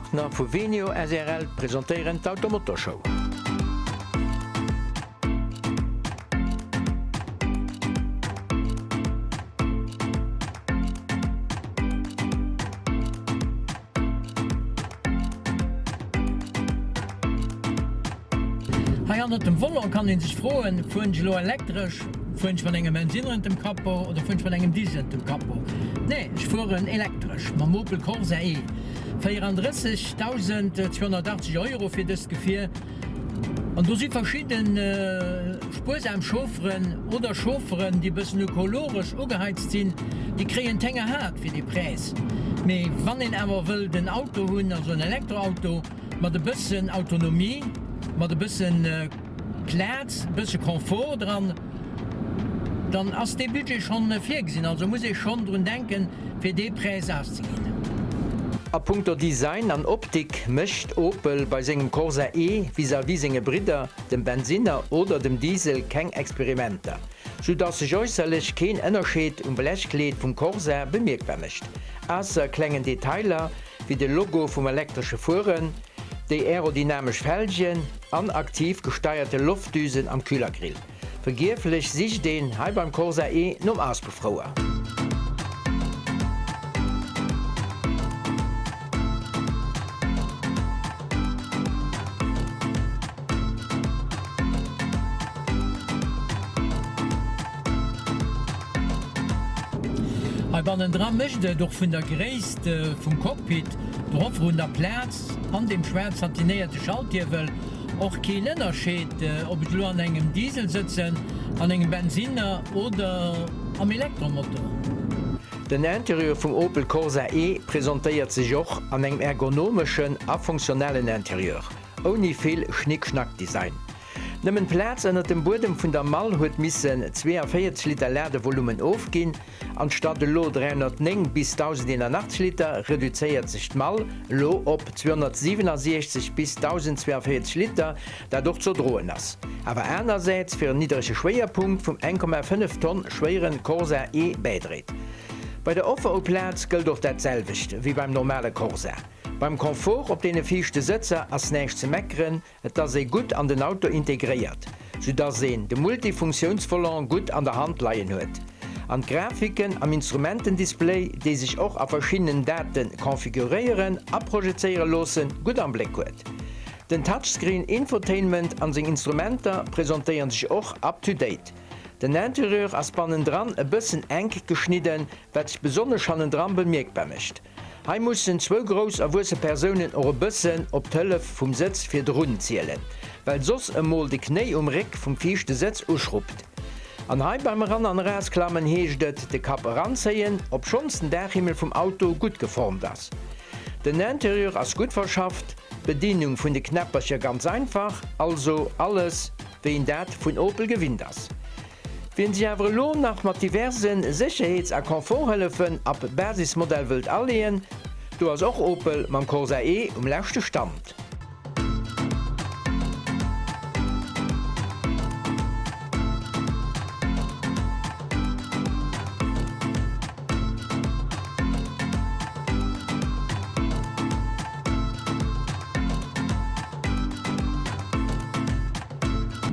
Partner vu Venio SRL präsentieren d'Automotorshow. An dem Wollon kann den sich frohen vunch lo elektrisch, vunch van engem Benziner in dem Kapo oder vunch van engem Diesel in dem Kapo. Nee, ich fuhren elektrisch, ma Opel Corsa E. 34.280 € für das Gefähr. Und du sie verschiedene spursam Chauffeuren oder Chauffeuren, die bisschen ökologisch ungeheizt sind, die kriegen Tänge hart für die Preis. Aber wann den aber will den Auto holen, also ein Elektroauto, mit ein bisschen Autonomie, mit ein bisschen Platz, ein bisschen Komfort dran, dann ist das Budget schon viel gesehen. Also muss ich schon dran denken, für den Preis auszugehen. A Punkto Design an Optik mischt Opel bei segem Corsa E vis-à-vis senge Brider, dem Benziner oder dem Diesel keng Experimenter, sodass sech äußerlich kein Unterschied Blechkleed vum Corsa bemerkbar mischt. Ausser klengen Detailer wie de Logo vum elektrische Fuhren, de aerodynamisch Fälgchen an aktiv gesteuerte Luftdüsen am Kühlergrill. Vergiflich sich den he beim Corsa E nom ausbefroer. Wann den Dra mechte doch vun der Gréist vum Cockpit drauf run der Platz an dem schwer satinéierte Schaltierwel och ke Lännerscheet op et lo an engem Diesel sitzen, an engem Benziner oder am Elektromotor. Den Interieur vum Opel Corsa E präsentéiert sich joch an engem ergonomischen a funktionellen Interieur, oni viel Schnickschnack-Design. Nëmmen Platz ënner dem Bodem vun der Mall huet missen 42 Liter Ladevolumen aufgin, anstatt de Lo 309 bis 1080 Liter reduzéiert sich Mall Lo op 267 bis 1042 Liter, dadurch zu drohen ass. Aber einerseits fir een niedrigsche Schwerpunkt vum 1,5 Tonnen schweren Corsa E beidreht. Bei der Offeroplatz gilt doch datselwicht wie beim normale Corsa. Beim Komfort op dee fichte Sitzer ass nächt ze meckeren, dat se gut an den Auto integriert, sodass se de Multifunktionsvollon gut an der Hand leiien huet. An Grafiken am Instrumentendisplay, die sich auch auf verschiedenen Daten konfigurieren, abprojizeieren losen, gut am Blick huet. Den Touchscreen Infotainment an den Instrumenter präsentieren sich auch up-to-date. Den Interieur as spannen dran e bëssen eng geschnitten, wat sich besonders an den dran bemerkbar mischt. Hei mussssen zwo gross awuse Personen or bëssen op d'Hëlle vum Sitz fir d'Runden zielelen, weil sos emmol de Knei Reck vum fichte Sitz uschruppt. An Hei beim Ran an Rasklammen heeschtet de Kap ranzeien, op schonsten Dachhimmel vum Auto gut geformt ass. Den Interieur ass gut verschafft, Bedienung vun de Knappercher ganz einfach, also alles wie en dat vun Opel gewinnt ass. Wenn Sie awer Lohn nach mat diversen Sicherheits- a Komforthëllefen ab Basismodell wëlt alleen, du hast auch Opel mam Corsa E lächte Stand.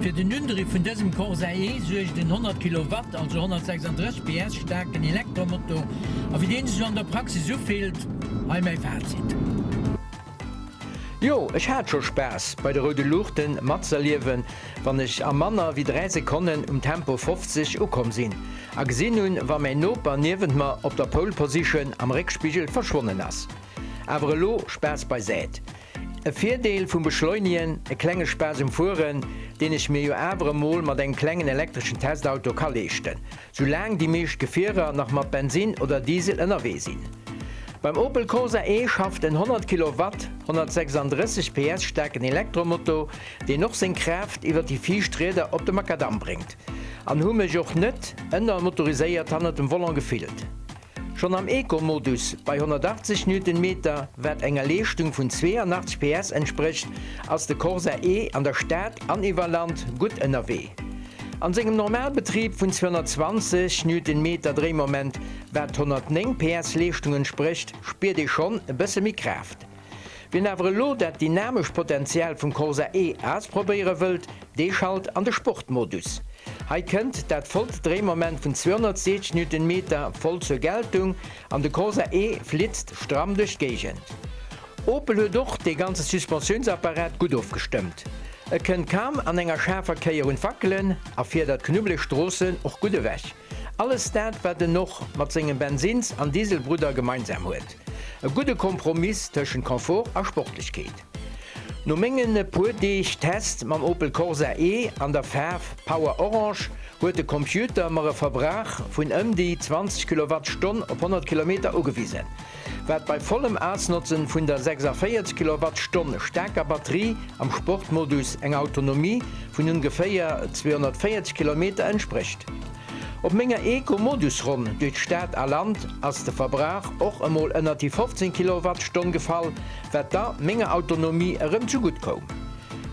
Für den Nünderi von diesem Corsa E suche ich den 100 Kilowatt, also 136 PS starken Elektromotor. Aber wie den sich an der Praxis so fehlt, habe ich mein Fazit. Jo, ich hatte schon Spaß bei der Rote Luchten Matzerliewen, wann ich am Manner wie 3 Sekunden Tempo 50 ukom sinn. A gesinn nun war mein Noper nirgend mal op der Pole Position am Rückspiegel verschwunden ass. Aber lo Spaß beiseit. E Vierdeel vum Beschleunigen, e klenge Spaß im Fuhren, den ich mir jo awer Mol mat eng klengen elektrischen Testauto kann lechten, solang die meescht Gefährer nach mat Benzin oder Diesel NRW sinn. Beim Opel Corsa E schafft en 100 Kilowatt 136 PS starken Elektromotor, den noch se Kraft iwwer die Viehsträder op de Makadam bringt. An humme joch net ënner motoriséiert han dem Vollon gefilt. Schon am Eco-Modus bei 180 Nm wird enger Leistung von 82 PS entspricht, als der Corsa E an der Stadt an Iwerland gut NRW. An seinem Normalbetrieb von 220 Nm Drehmoment wird 109 PS Leistungen spricht, spürt ihr schon ein bisschen mehr Kraft. Wenn awer lo dat dynamisch Potenzial vum Corsa E ausprobiere wëlt, dee schalt an de Sportmodus. Hei kënnt dat Volldrehmoment vun 260 Newtonmeter voll zur Geltung an de Corsa E flitzt stramm durch Gegend. Opel huet doch de ganze Suspensionsapparat gut aufgestimmt. Kënnt kam an enger Schäferkeier und Fackelen, a fir dat knüble Strossen och gute wäch. Alles dat werden noch mat segem Benzins an Dieselbruder gemeinsam huet. E gute Kompromiss tschen Komfort a Sportlichkeit. No menggen pudeich Test mam Opel Corsa E an der Färf Power Orange huet de Computer mare Verbrach vun die 20 Kilowattstunde op 100 km ugewiesen. Wat bei vollem Ausnutzen vun der 46 Kilowattstunde stärker Batterie am Sportmodus eng Autonomie vun ungefähr 240 km entspricht. Op ménger Eco-Modus run durch Stadt a Land ass de Verbrach och emol ënner die 15 Kilowattstunde gefall, wat da mége Autonomie erëm zu gut kom.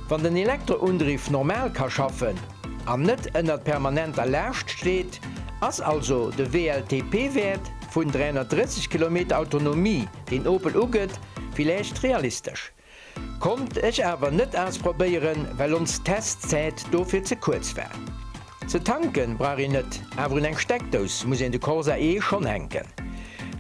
Wann den Elektroundrief normal kann schaffen, an net ënner permanenter Lärcht steht, ass also de WLTP-Wert vun 330 km Autonomie den Opel uget vielleicht realistisch. Kommt ech awer net ausprobieren, weil uns Testzeit dofir ze kurz wär. Ze tanken bra net, awer eng Steckdos muss en de Corsa E schon henken.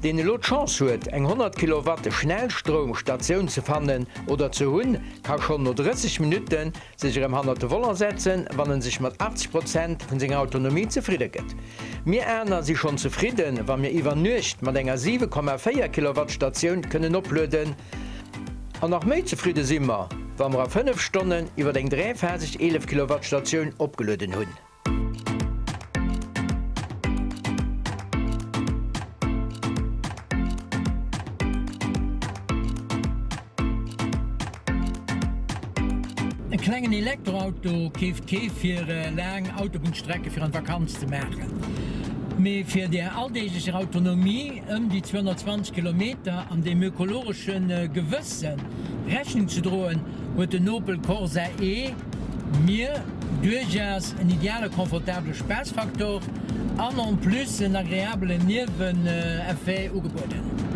Den Lot Chance huet eng 100 Kilowatt Schnellstromstationun ze fannen oder ze hunn, kann schon no 30 Minuten sich im 100 Woller setzen, wann sich mat 80% vun senger Autonomie zufriedeget. Mir Äner sie schon zufrieden, wann mir iwwer nucht mat enger 7,4 Kilowattstationun können oplöden. An nach méi zufriede simmer, wann a 5 Stunden iwwer eng 3 11 Kilowattstationun opgelöden hunn. Ein kleinen Elektroauto kieft fir lang Autobahnstrecke fir an Vakanz zu machen. Me fir der alldeische Autonomie die 220 km an dem ökologischen Gewässen Rechnung zu drohen, huet den Opel Corsa E mir durchaus ein idealer komfortabler Spaßfaktor an plus een agréable Nebeneffekt ugeboten.